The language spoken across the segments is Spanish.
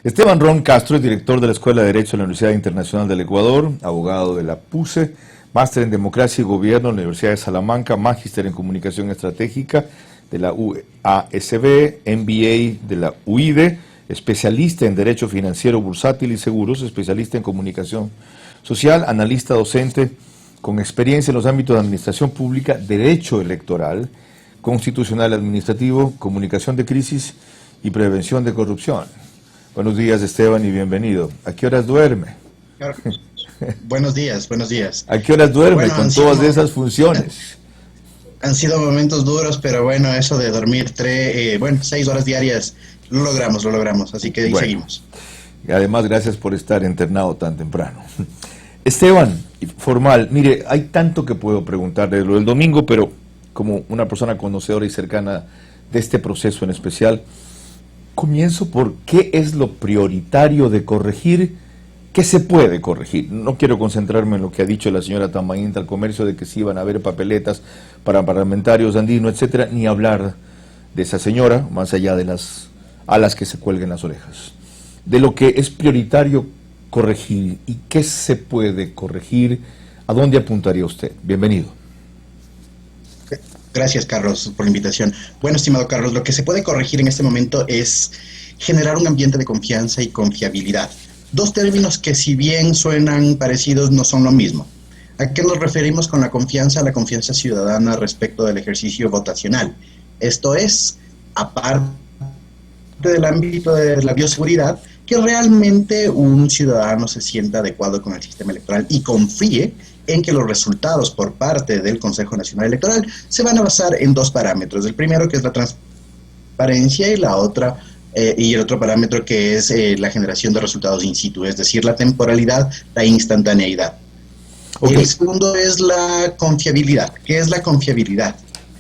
Esteban Ron Castro es director de la Escuela de Derecho de la Universidad Internacional del Ecuador, abogado de la PUCE, máster en Democracia y Gobierno en la Universidad de Salamanca, magíster en Comunicación Estratégica de la UASB, MBA de la UIDE, especialista en Derecho Financiero, Bursátil y Seguros, especialista en Comunicación Social, analista docente con experiencia en los ámbitos de Administración Pública, Derecho Electoral, Constitucional Administrativo, Comunicación de Crisis y Prevención de Corrupción. Buenos días, Esteban, y bienvenido. ¿A qué horas duerme? Buenos días, buenos días. ¿A qué horas duerme con todas esas funciones? Han sido momentos duros, pero bueno, eso de dormir 6 horas diarias, lo logramos, así que ahí seguimos. Y además, gracias por estar internado tan temprano. Esteban, formal, mire, hay tanto que puedo preguntarle lo del domingo, pero como una persona conocedora y cercana de este proceso en especial, comienzo por qué es lo prioritario de corregir, qué se puede corregir. No quiero concentrarme en lo que ha dicho la señora Tamainta al comercio de que sí iban a haber papeletas para parlamentarios andinos, etcétera, ni hablar de esa señora, más allá de las alas que se cuelguen las orejas. De lo que es prioritario corregir y qué se puede corregir, ¿a dónde apuntaría usted? Bienvenido. Gracias, Carlos, por la invitación. Bueno, estimado Carlos, lo que se puede corregir en este momento es generar un ambiente de confianza y confiabilidad. Dos términos que, si bien suenan parecidos, no son lo mismo. ¿A qué nos referimos con la confianza? La confianza ciudadana respecto del ejercicio votacional. Esto es, aparte del ámbito de la bioseguridad, que realmente un ciudadano se sienta adecuado con el sistema electoral y confíe en que los resultados por parte del Consejo Nacional Electoral se van a basar en dos parámetros. El primero, que es la transparencia, y el otro parámetro, que es la generación de resultados in situ, es decir, la temporalidad, la instantaneidad. Okay. El segundo es la confiabilidad. ¿Qué es la confiabilidad?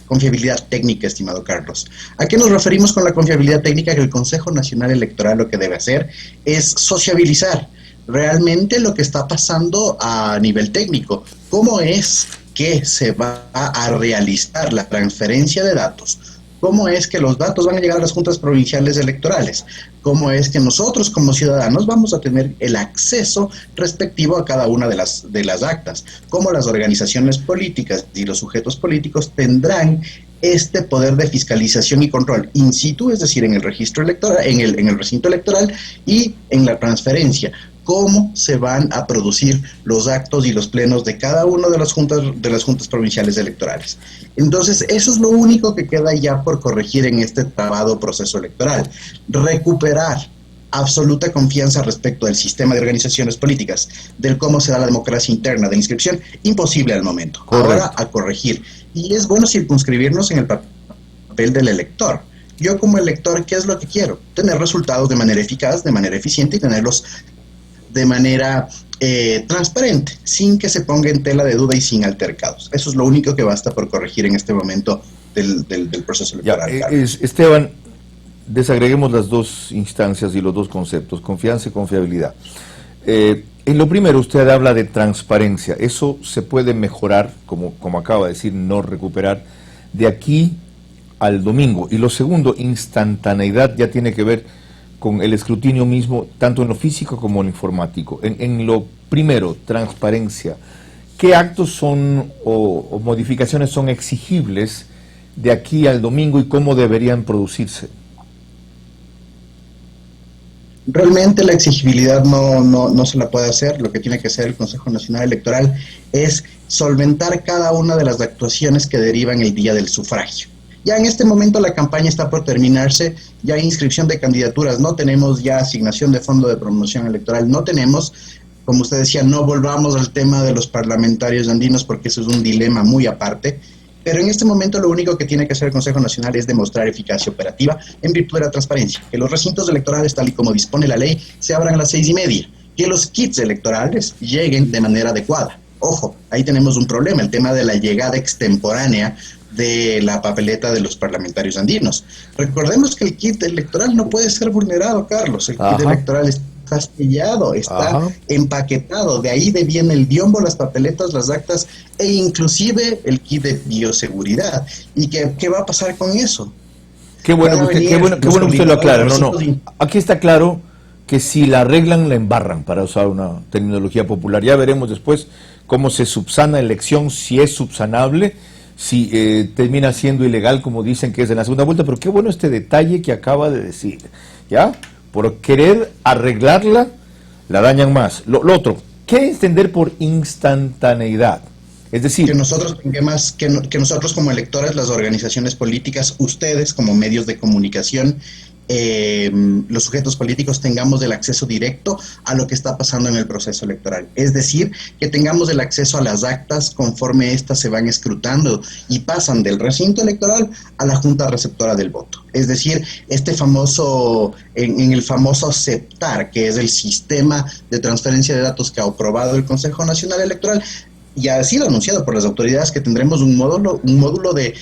Confiabilidad técnica, estimado Carlos. ¿A qué nos referimos con la confiabilidad técnica? Que el Consejo Nacional Electoral lo que debe hacer es sociabilizar realmente lo que está pasando a nivel técnico. ¿Cómo es que se va a realizar la transferencia de datos? ¿Cómo es que los datos van a llegar a las juntas provinciales electorales? ¿Cómo es que nosotros como ciudadanos vamos a tener el acceso respectivo a cada una de las actas? ¿Cómo las organizaciones políticas y los sujetos políticos tendrán este poder de fiscalización y control in situ, es decir, en el registro electoral, en el recinto electoral y en la transferencia? ¿Cómo se van a producir los actos y los plenos de cada una de las juntas provinciales electorales? Entonces, eso es lo único que queda ya por corregir en este trabado proceso electoral. Recuperar absoluta confianza respecto del sistema de organizaciones políticas, del cómo se da la democracia interna de inscripción, imposible al momento. Correcto. Ahora a corregir. Y es bueno circunscribirnos en el papel del elector. Yo como elector, ¿qué es lo que quiero? Tener resultados de manera eficaz, de manera eficiente y tenerlos de manera transparente, sin que se ponga en tela de duda y sin altercados. Eso es lo único que basta por corregir en este momento del proceso electoral. Esteban, desagreguemos las dos instancias y los dos conceptos, confianza y confiabilidad. En lo primero, usted habla de transparencia. Eso se puede mejorar, como acaba de decir, no recuperar, de aquí al domingo. Y lo segundo, instantaneidad, ya tiene que ver con el escrutinio mismo, tanto en lo físico como en lo informático. En lo primero, transparencia, ¿qué actos son o modificaciones son exigibles de aquí al domingo y cómo deberían producirse? Realmente la exigibilidad no se la puede hacer. Lo que tiene que hacer el Consejo Nacional Electoral es solventar cada una de las actuaciones que derivan el día del sufragio. Ya en este momento la campaña está por terminarse, ya hay inscripción de candidaturas, no tenemos ya asignación de fondo de promoción electoral, no tenemos, como usted decía, no volvamos al tema de los parlamentarios andinos porque eso es un dilema muy aparte, pero en este momento lo único que tiene que hacer el Consejo Nacional es demostrar eficacia operativa en virtud de la transparencia, que los recintos electorales, tal y como dispone la ley, se abran a las 6:30, que los kits electorales lleguen de manera adecuada. Ojo, ahí tenemos un problema, el tema de la llegada extemporánea de la papeleta de los parlamentarios andinos. Recordemos que el kit electoral no puede ser vulnerado, Carlos. El kit electoral está sellado, está empaquetado. De ahí viene el biombo, las papeletas, las actas e inclusive el kit de bioseguridad. ¿Y qué va a pasar con eso? Qué bueno que usted lo aclara. Aquí está claro que si la arreglan la embarran, para usar una terminología popular. Ya veremos después cómo se subsana elección, si es subsanable, si termina siendo ilegal como dicen que es en la segunda vuelta, pero qué bueno este detalle que acaba de decir, ¿ya? Por querer arreglarla, la dañan más. Lo otro, ¿qué entender por instantaneidad? Es decir, que nosotros tengamos, que nosotros como electores, las organizaciones políticas, ustedes como medios de comunicación, los sujetos políticos tengamos el acceso directo a lo que está pasando en el proceso electoral. Es decir, que tengamos el acceso a las actas conforme éstas se van escrutando y pasan del recinto electoral a la junta receptora del voto. Es decir, este famoso, en el famoso CEPTAR, que es el sistema de transferencia de datos que ha aprobado el Consejo Nacional Electoral, y ha sido anunciado por las autoridades que tendremos un módulo de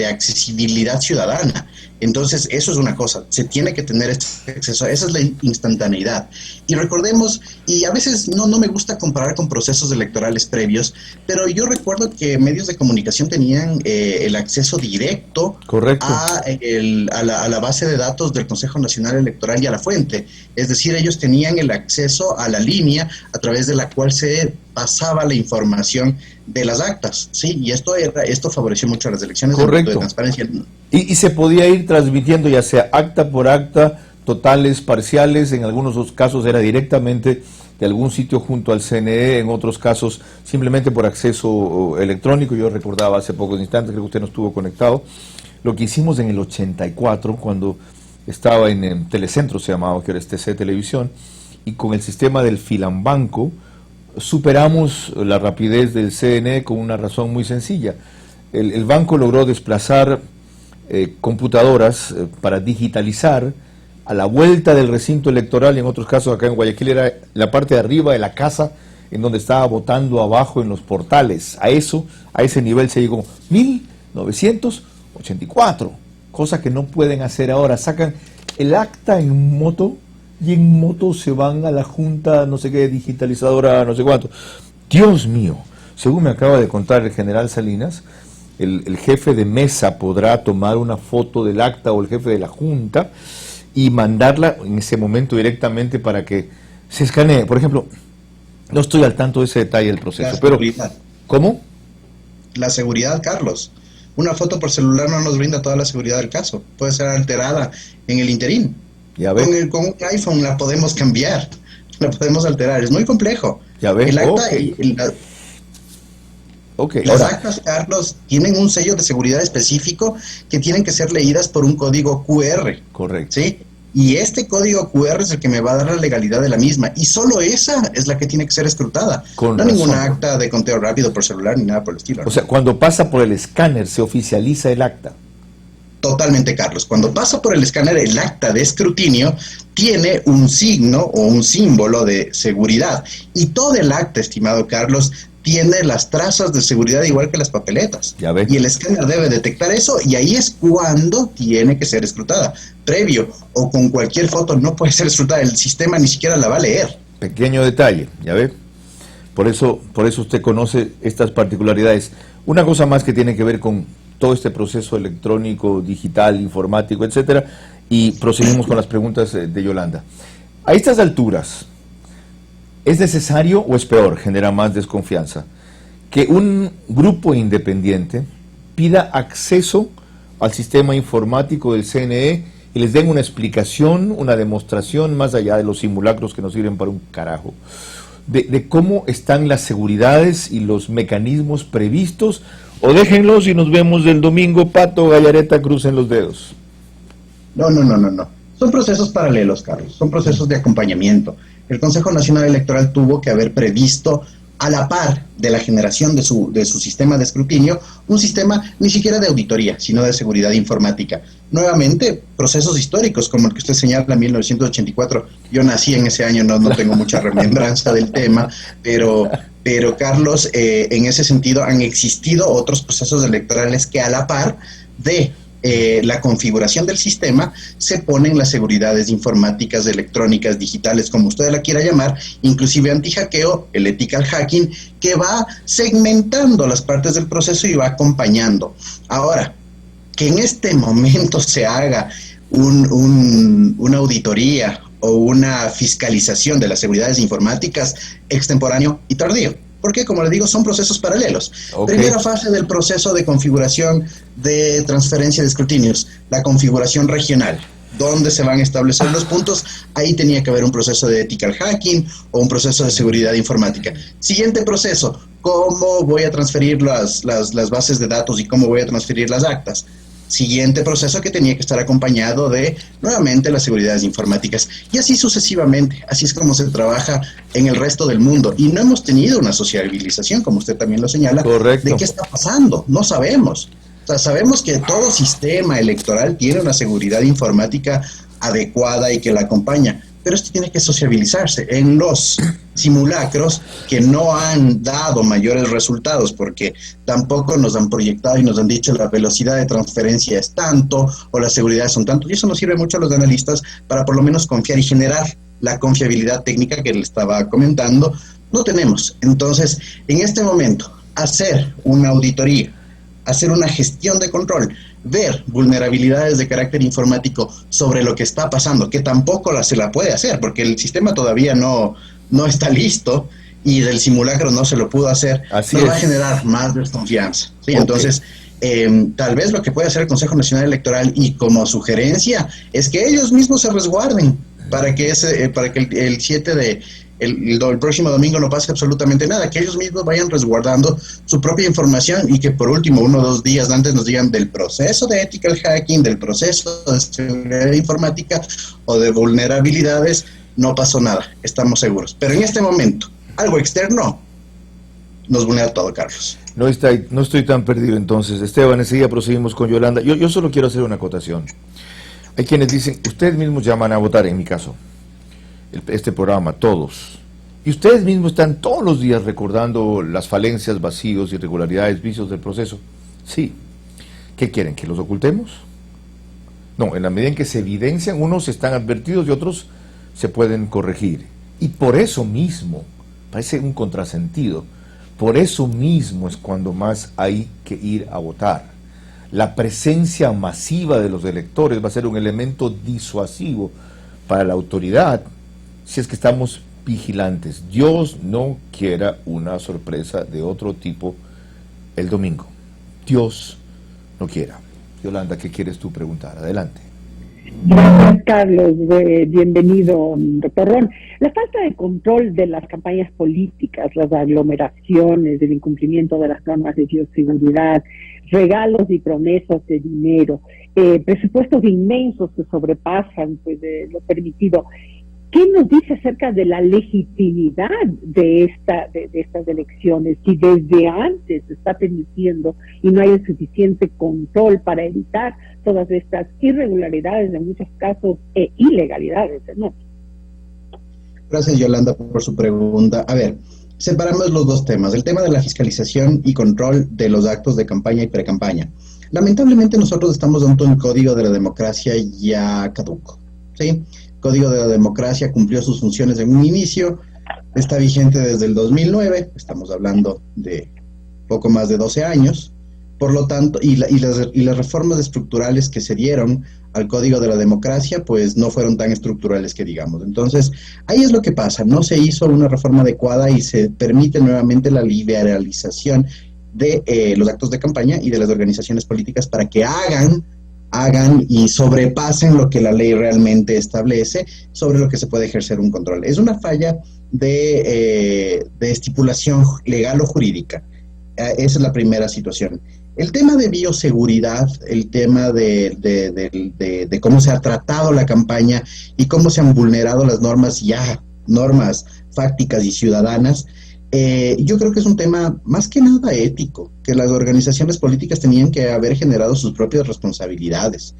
accesibilidad ciudadana. Entonces, eso es una cosa, se tiene que tener este acceso, esa es la instantaneidad. Y recordemos, y a veces no me gusta comparar con procesos electorales previos, pero yo recuerdo que medios de comunicación tenían el acceso directo a la base de datos del Consejo Nacional Electoral y a la fuente. Es decir, ellos tenían el acceso a la línea a través de la cual se pasaba la información de las actas, ¿sí? Y esto favoreció mucho a las elecciones. Correcto. De transparencia. Y se podía ir transmitiendo ya sea acta por acta, totales, parciales, en algunos casos era directamente de algún sitio junto al CNE, en otros casos simplemente por acceso electrónico. Yo recordaba hace pocos instantes, creo que usted no estuvo conectado, lo que hicimos en el 84, cuando estaba en Telecentro, se llamaba, que era TC Televisión, y con el sistema del Filambanco, superamos la rapidez del CNE con una razón muy sencilla. El banco logró desplazar computadoras para digitalizar a la vuelta del recinto electoral, y en otros casos acá en Guayaquil era la parte de arriba de la casa en donde estaba votando abajo en los portales. A ese nivel se llegó 1984, cosa que no pueden hacer ahora. Sacan el acta en moto y en moto se van a la junta, no sé qué, digitalizadora, no sé cuánto. Dios mío, según me acaba de contar el general Salinas, el jefe de mesa podrá tomar una foto del acta, o el jefe de la junta, y mandarla en ese momento directamente para que se escanee. Por ejemplo, no estoy al tanto de ese detalle del proceso, pero ¿cómo? La seguridad, Carlos. Una foto por celular no nos brinda toda la seguridad del caso. Puede ser alterada en el interín. Ya ves. Con un iPhone la podemos cambiar, la podemos alterar. Es muy complejo. Ya ves. El acta las actas, Carlos, tienen un sello de seguridad específico que tienen que ser leídas por un código QR. Correcto. ¿Sí? Y este código QR es el que me va a dar la legalidad de la misma. Y solo esa es la que tiene que ser escrutada. No ninguna acta de conteo rápido por celular ni nada por el estilo. O sea, cuando pasa por el escáner se oficializa el acta. Totalmente, Carlos. Cuando pasa por el escáner, el acta de escrutinio tiene un signo o un símbolo de seguridad. Y todo el acta, estimado Carlos, tiene las trazas de seguridad igual que las papeletas. Ya ve. Y el escáner debe detectar eso, y ahí es cuando tiene que ser escrutada. Previo o con cualquier foto no puede ser escrutada. El sistema ni siquiera la va a leer. Pequeño detalle, ya ve. Por eso usted conoce estas particularidades. Una cosa más que tiene que ver con todo este proceso electrónico, digital, informático, etcétera, y proseguimos con las preguntas de Yolanda. A estas alturas, ¿es necesario o es peor, genera más desconfianza, que un grupo independiente pida acceso al sistema informático del CNE y les den una explicación, una demostración, más allá de los simulacros que no sirven para un carajo, de cómo están las seguridades y los mecanismos previstos? O déjenlos y nos vemos el domingo, Pato, Gallareta, crucen los dedos. No. Son procesos paralelos, Carlos. Son procesos de acompañamiento. El Consejo Nacional Electoral tuvo que haber previsto, a la par de la generación de su sistema de escrutinio, un sistema ni siquiera de auditoría, sino de seguridad informática. Nuevamente, procesos históricos como el que usted señala, 1984. Yo nací en ese año, no tengo mucha remembranza del tema, pero Carlos, en ese sentido han existido otros procesos electorales que a la par de la configuración del sistema se ponen las seguridades informáticas, electrónicas, digitales, como usted la quiera llamar, inclusive anti-hackeo, el ethical hacking, que va segmentando las partes del proceso y va acompañando. Ahora, que en este momento se haga una auditoría o una fiscalización de las seguridades informáticas extemporáneo y tardío. Porque, como le digo, son procesos paralelos. Okay. Primera fase del proceso de configuración de transferencia de escrutinios, la configuración regional, donde se van a establecer los puntos. Ahí tenía que haber un proceso de ethical hacking o un proceso de seguridad informática. Siguiente proceso, cómo voy a transferir las bases de datos y cómo voy a transferir las actas. Siguiente proceso que tenía que estar acompañado de, nuevamente, las seguridades informáticas. Y así sucesivamente. Así es como se trabaja en el resto del mundo. Y no hemos tenido una sociabilización, como usted también lo señala. Correcto. De qué está pasando. No sabemos. O sea, sabemos que todo sistema electoral tiene una seguridad informática adecuada y que la acompaña. Pero esto tiene que sociabilizarse en los simulacros que no han dado mayores resultados porque tampoco nos han proyectado y nos han dicho la velocidad de transferencia es tanto o las seguridades son tanto. Y eso nos sirve mucho a los analistas para por lo menos confiar y generar la confiabilidad técnica que le estaba comentando. No tenemos. Entonces, en este momento, hacer una auditoría, hacer una gestión de control, ver vulnerabilidades de carácter informático sobre lo que está pasando, que tampoco se la puede hacer, porque el sistema todavía no está listo y del simulacro no se lo pudo hacer, va a generar más desconfianza. ¿Sí? Okay. Entonces, tal vez lo que puede hacer el Consejo Nacional Electoral y como sugerencia es que ellos mismos se resguarden para que el 7 de el próximo domingo no pase absolutamente nada, que ellos mismos vayan resguardando su propia información y que por último 1 o 2 días antes nos digan del proceso de ethical hacking, del proceso de seguridad informática o de vulnerabilidades, no pasó nada, estamos seguros. Pero en este momento, algo externo nos vulnera todo, Carlos. No estoy tan perdido entonces. Esteban, enseguida proseguimos con Yolanda. Yo solo quiero hacer una acotación. Hay quienes dicen, ustedes mismos llaman a votar, en mi caso, este programa, todos. Y ustedes mismos están todos los días recordando las falencias, vacíos, irregularidades, vicios del proceso. Sí. ¿Qué quieren? ¿Que los ocultemos? No, en la medida en que se evidencian, unos están advertidos y otros se pueden corregir. Y por eso mismo, parece un contrasentido, por eso mismo es cuando más hay que ir a votar. La presencia masiva de los electores va a ser un elemento disuasivo para la autoridad, si es que estamos vigilantes. Dios no quiera una sorpresa de otro tipo el domingo. Dios no quiera. Yolanda, ¿qué quieres tú preguntar? Adelante. Gracias, Carlos. Bienvenido, doctor Ron. La falta de control de las campañas políticas, las aglomeraciones, el incumplimiento de las normas de bioseguridad, regalos y promesas de dinero, presupuestos inmensos que sobrepasan lo permitido. ¿Qué nos dice acerca de la legitimidad de estas elecciones? Si desde antes se está permitiendo y no hay el suficiente control para evitar todas estas irregularidades, en muchos casos ilegalidades, ¿no? Gracias, Yolanda, por su pregunta. A ver, separamos los dos temas. El tema de la fiscalización y control de los actos de campaña y precampaña. Lamentablemente nosotros estamos ante un código de la democracia ya caduco, ¿sí? Código de la Democracia cumplió sus funciones en un inicio, está vigente desde el 2009, estamos hablando de poco más de 12 años, por lo tanto, y las reformas estructurales que se dieron al Código de la Democracia, pues no fueron tan estructurales que digamos. Entonces, ahí es lo que pasa, no se hizo una reforma adecuada y se permite nuevamente la liberalización de los actos de campaña y de las organizaciones políticas para que hagan y sobrepasen lo que la ley realmente establece sobre lo que se puede ejercer un control. Es una falla de estipulación legal o jurídica. Esa es la primera situación. El tema de bioseguridad, el tema de cómo se ha tratado la campaña y cómo se han vulnerado las normas fácticas y ciudadanas, yo creo que es un tema más que nada ético, que las organizaciones políticas tenían que haber generado sus propias responsabilidades.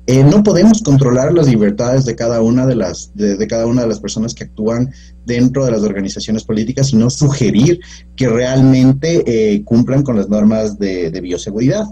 No podemos controlar las libertades de cada una de las personas que actúan dentro de las organizaciones políticas, sino sugerir que realmente cumplan con las normas de bioseguridad.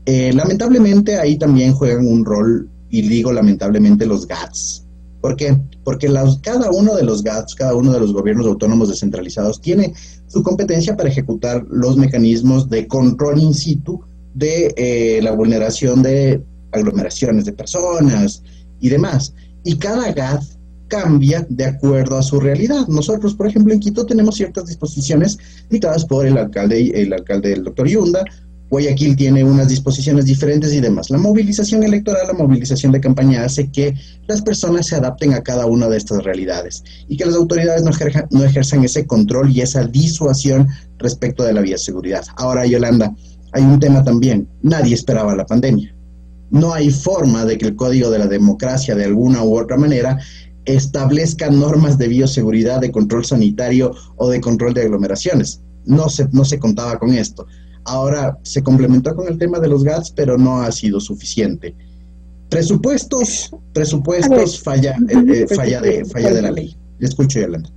Lamentablemente ahí también juegan un rol, y digo lamentablemente, los GATS. ¿Por qué? Porque cada uno de los GATS, cada uno de los gobiernos autónomos descentralizados tiene su competencia para ejecutar los mecanismos de control in situ de la vulneración de aglomeraciones de personas y demás. Y cada GAT cambia de acuerdo a su realidad. Nosotros, por ejemplo, en Quito tenemos ciertas disposiciones dictadas por el alcalde del doctor Yunda. Guayaquil tiene unas disposiciones diferentes y demás. La movilización electoral, la movilización de campaña hace que las personas se adapten a cada una de estas realidades y que las autoridades no ejerzan ese control y esa disuasión respecto de la bioseguridad. Ahora, Yolanda, hay un tema también. Nadie esperaba la pandemia. No hay forma de que el Código de la Democracia, de alguna u otra manera, establezca normas de bioseguridad, de control sanitario o de control de aglomeraciones. No se contaba con esto. Ahora se complementó con el tema de los GATS, pero no ha sido suficiente. Presupuestos, falla de la ley. Le escucho, Yolanda.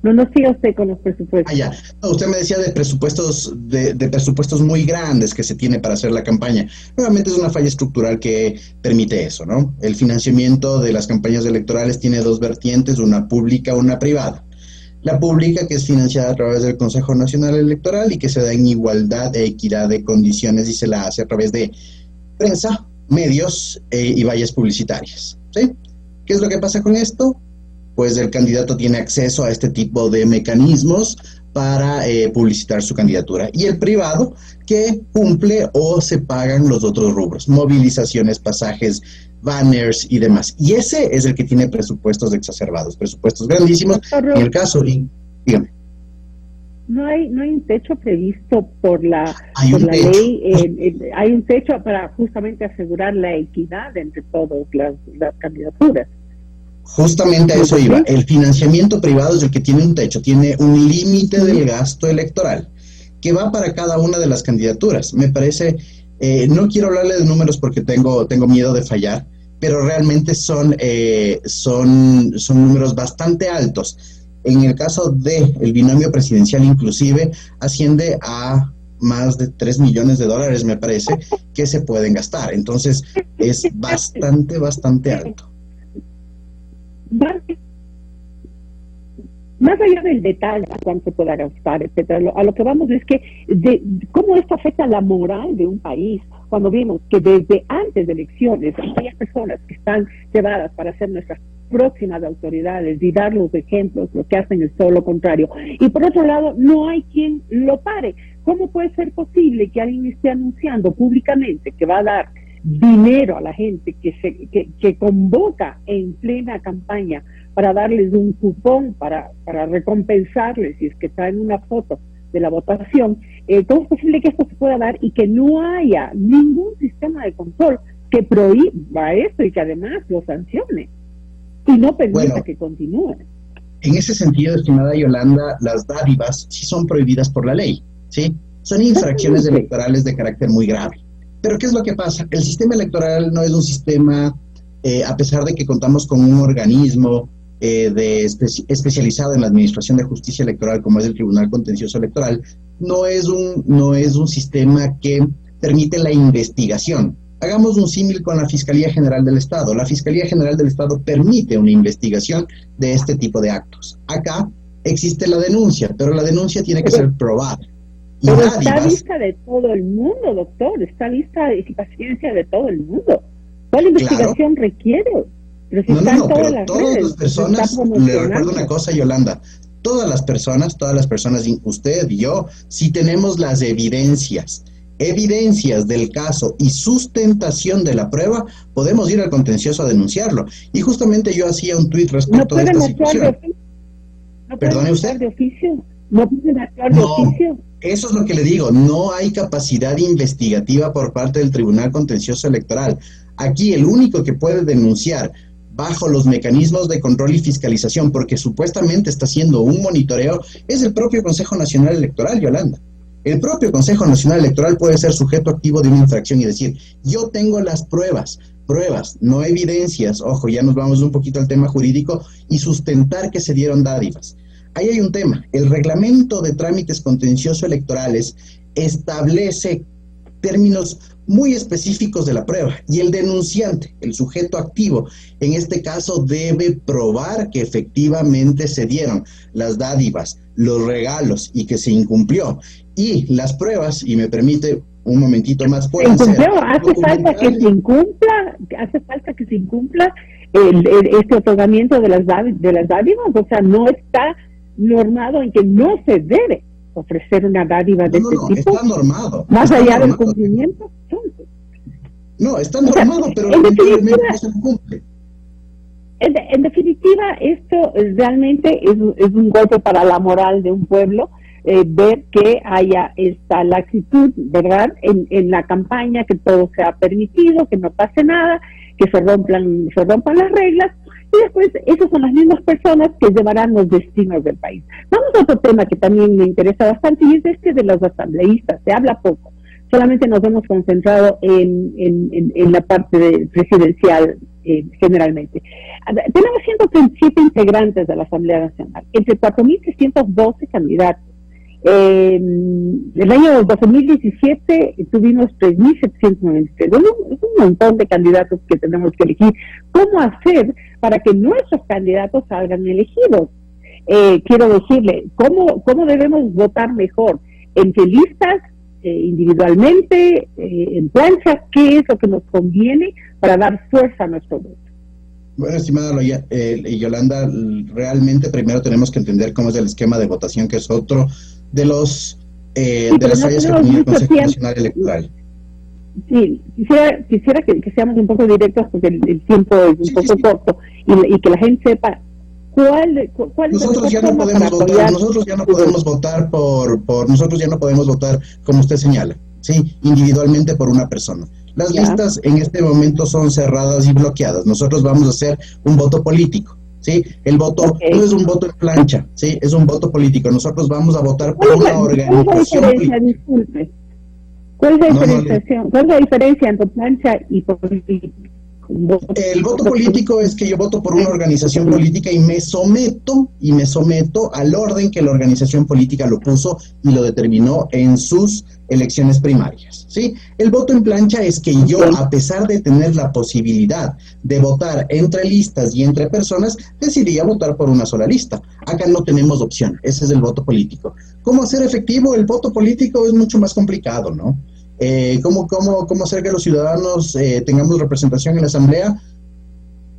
No siga usted con los presupuestos. Ya. No, usted me decía de presupuestos muy grandes que se tiene para hacer la campaña. Nuevamente es una falla estructural que permite eso, ¿no? El financiamiento de las campañas electorales tiene dos vertientes, una pública, una privada. La pública, que es financiada a través del Consejo Nacional Electoral y que se da en igualdad e equidad de condiciones y se la hace a través de prensa, medios y vallas publicitarias, ¿sí? ¿Qué es lo que pasa con esto? Pues el candidato tiene acceso a este tipo de mecanismos para publicitar su candidatura. Y el privado, que cumple o se pagan los otros rubros, movilizaciones, pasajes, banners y demás. Y ese es el que tiene presupuestos exacerbados, presupuestos grandísimos. En el caso, dígame. No hay un techo previsto por la ley, hay un techo para justamente asegurar la equidad entre todas las candidaturas. Justamente a eso iba. El financiamiento privado es el que tiene un techo, tiene un límite del gasto electoral que va para cada una de las candidaturas. Me parece, no quiero hablarle de números porque tengo miedo de fallar, pero realmente son números bastante altos. En el caso del binomio presidencial, inclusive, asciende a más de $3 millones, me parece, que se pueden gastar. Entonces, es bastante alto. Más allá del detalle, cuánto se pueda gastar, etcétera, a lo que vamos es que cómo esto afecta la moral de un país, cuando vimos que desde antes de elecciones, aquellas personas que están llevadas para ser nuestras próximas autoridades y dar los ejemplos, lo que hacen es todo lo contrario. Y por otro lado, no hay quien lo pare. ¿Cómo puede ser posible que alguien esté anunciando públicamente que va a dar dinero a la gente que convoca en plena campaña para darles un cupón, para recompensarles si es que traen una foto de la votación? ¿Cómo es posible que esto se pueda dar y que no haya ningún sistema de control que prohíba esto y que además lo sancione y no permita que continúe? En ese sentido, estimada Yolanda, las dádivas sí son prohibidas por la ley, ¿sí? Son infracciones electorales de carácter muy grave. Pero ¿qué es lo que pasa? El sistema electoral no es un sistema, a pesar de que contamos con un organismo especializado en la administración de justicia electoral, como es el Tribunal Contencioso Electoral, no es un sistema que permite la investigación. Hagamos un símil con la Fiscalía General del Estado. La Fiscalía General del Estado permite una investigación de este tipo de actos. Acá existe la denuncia, pero la denuncia tiene que ser probada. Pero está lista de todo el mundo, doctor, está lista de paciencia de todo el mudo. ¿Cuál investigación requiere? Pero si pero todas las personas, le recuerdo una cosa, Yolanda, todas las personas, usted y yo, si tenemos las evidencias del caso y sustentación de la prueba, podemos ir al contencioso a denunciarlo. Y justamente yo hacía un tuit respecto de esta situación. ¿Perdone usted? ¿No pueden actuar de oficio? Eso es lo que le digo, no hay capacidad investigativa por parte del Tribunal Contencioso Electoral. Aquí el único que puede denunciar bajo los mecanismos de control y fiscalización, porque supuestamente está haciendo un monitoreo, es el propio Consejo Nacional Electoral, Yolanda. El propio Consejo Nacional Electoral puede ser sujeto activo de una infracción y decir, yo tengo las pruebas, no evidencias, ojo, ya nos vamos un poquito al tema jurídico, y sustentar que se dieron dádivas. Ahí hay un tema. El reglamento de trámites contencioso electorales establece términos muy específicos de la prueba y el denunciante, el sujeto activo, en este caso debe probar que efectivamente se dieron las dádivas, los regalos y que se incumplió. Y las pruebas, y me permite un momentito más, pueden ser hace falta que se incumpla este otorgamiento de las dádivas, o sea, no está normado en que no se debe ofrecer una dádiva de este tipo. Está normado. Más está allá normado. del cumplimiento. No, está normado, pero lamentablemente no se cumple. En definitiva, esto realmente es un golpe para la moral de un pueblo, ver que haya esta laxitud, ¿verdad?, en la campaña, que todo sea permitido, que no pase nada, que se rompan las reglas, y después esas son las mismas personas que llevarán los destinos del país. Vamos a otro tema que también me interesa bastante, y es este de los asambleístas. Se habla poco, solamente nos hemos concentrado en la parte presidencial generalmente. Tenemos 137 integrantes de la Asamblea Nacional, entre 4.312 candidatos. El año 2017 tuvimos 3.793. Es un montón de candidatos que tenemos que elegir. ¿Cómo hacer para que nuestros candidatos salgan elegidos? Quiero decirle, ¿cómo debemos votar mejor? ¿Entre listas, individualmente, en plancha? ¿Qué es lo que nos conviene para dar fuerza a nuestro voto? Bueno, estimada Yolanda, realmente primero tenemos que entender cómo es el esquema de votación, que es otro de los de las fallas que tenía el Consejo Nacional Electoral. Sí, quisiera que seamos un poco directos, porque el tiempo es un poco corto, y que la gente sepa cuál es nosotros ya no podemos votar, nosotros ya no podemos votar como usted señala, sí, individualmente por una persona. Las listas en este momento son cerradas y bloqueadas. Nosotros vamos a hacer un voto político, ¿sí? El voto no es un voto en plancha, ¿sí? Es un voto político. Nosotros vamos a votar por una organización política. Disculpe. ¿Cuál es la diferencia entre plancha y político? El voto político es que yo voto por una organización política y me someto al orden que la organización política lo puso y lo determinó en sus elecciones primarias, ¿sí? El voto en plancha es que yo, a pesar de tener la posibilidad de votar entre listas y entre personas, decidiría votar por una sola lista. Acá no tenemos opción, ese es el voto político. ¿Cómo hacer efectivo el voto político? Es mucho más complicado, ¿no? ¿Cómo hacer que los ciudadanos tengamos representación en la Asamblea?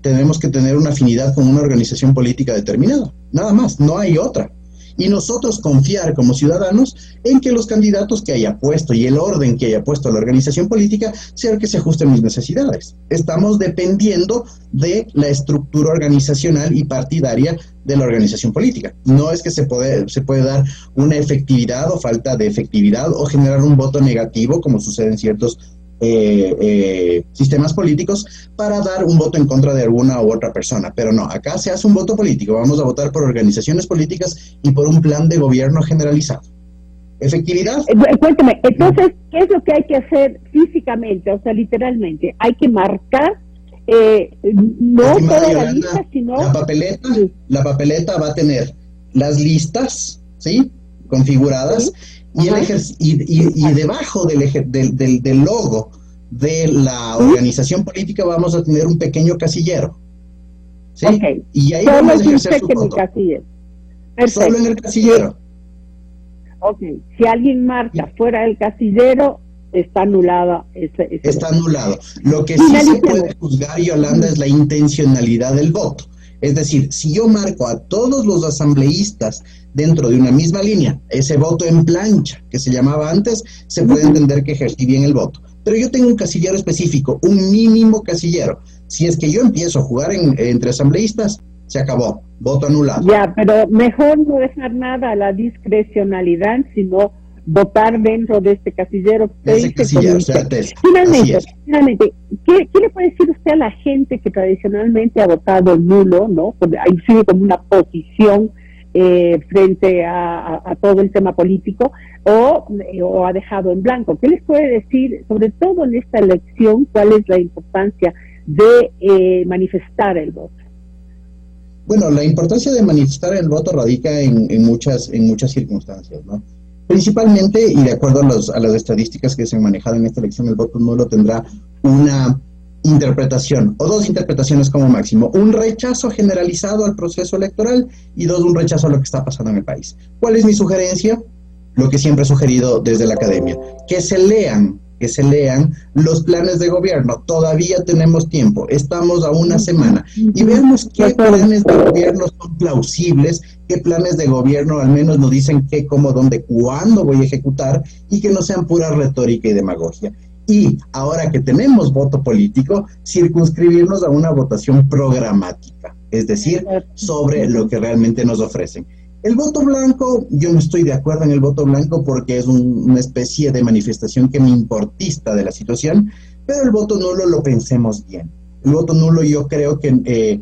Tenemos que tener una afinidad con una organización política determinada, nada más, no hay otra. Y nosotros confiar como ciudadanos en que los candidatos que haya puesto y el orden que haya puesto la organización política sea el que se ajuste a mis necesidades. Estamos dependiendo de la estructura organizacional y partidaria de la organización política. No es que se puede dar una efectividad o falta de efectividad o generar un voto negativo, como sucede en ciertos sistemas políticos, para dar un voto en contra de alguna u otra persona. Pero no, acá se hace un voto político. Vamos a votar por organizaciones políticas y por un plan de gobierno generalizado. ¿Efectividad? Cuéntame, entonces, ¿qué es lo que hay que hacer físicamente? O sea, literalmente, hay que marcar no toda la lista, sino... La papeleta va a tener las listas, ¿sí?, configuradas, ¿sí? y debajo del logo de la organización política vamos a tener un pequeño casillero, ¿sí? Okay. Y ahí vamos a ejercer su voto. Solo en el casillero. Ok, si alguien marca fuera del casillero, está anulada. Está anulado. Lo que sí se puede juzgar, Yolanda, es la intencionalidad del voto. Es decir, si yo marco a todos los asambleístas dentro de una misma línea, ese voto en plancha, que se llamaba antes, se puede entender que ejercí bien el voto. Pero yo tengo un casillero específico, un mínimo casillero. Si es que yo empiezo a jugar entre asambleístas, se acabó, voto anulado. Ya, pero mejor no dejar nada a la discrecionalidad, sino votar dentro de este casillero. Finalmente, ¿qué le puede decir usted a la gente que tradicionalmente ha votado nulo, ¿no? Ahí sigue como una posición frente a todo el tema político, o ha dejado en blanco? ¿Qué les puede decir, sobre todo en esta elección, cuál es la importancia de manifestar el voto? Bueno, la importancia de manifestar el voto radica en muchas circunstancias, ¿no? Principalmente, y de acuerdo a las estadísticas que se han manejado en esta elección, el voto nulo tendrá una interpretación, o dos interpretaciones como máximo: un rechazo generalizado al proceso electoral, y dos, un rechazo a lo que está pasando en el país. ¿Cuál es mi sugerencia? Lo que siempre he sugerido desde la academia: que se lean que se lean los planes de gobierno. Todavía tenemos tiempo, estamos a una semana, y veamos qué planes de gobierno son plausibles, qué planes de gobierno al menos nos dicen qué, cómo, dónde, cuándo voy a ejecutar, y que no sean pura retórica y demagogia. Y ahora que tenemos voto político, circunscribirnos a una votación programática, es decir, sobre lo que realmente nos ofrecen. El voto blanco, yo no estoy de acuerdo en el voto blanco porque es una especie de manifestación que me importista de la situación, pero el voto nulo lo pensemos bien. El voto nulo yo creo que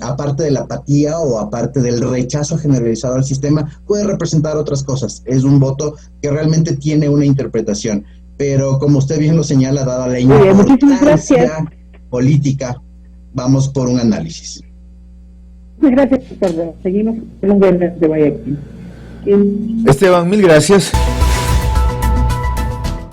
aparte de la apatía o aparte del rechazo generalizado al sistema, puede representar otras cosas. Es un voto que realmente tiene una interpretación, pero como usted bien lo señala, dada la importancia política, vamos por un análisis. Muchas gracias, Ricardo. Seguimos con los viernes de Guayaquil. Esteban, mil gracias.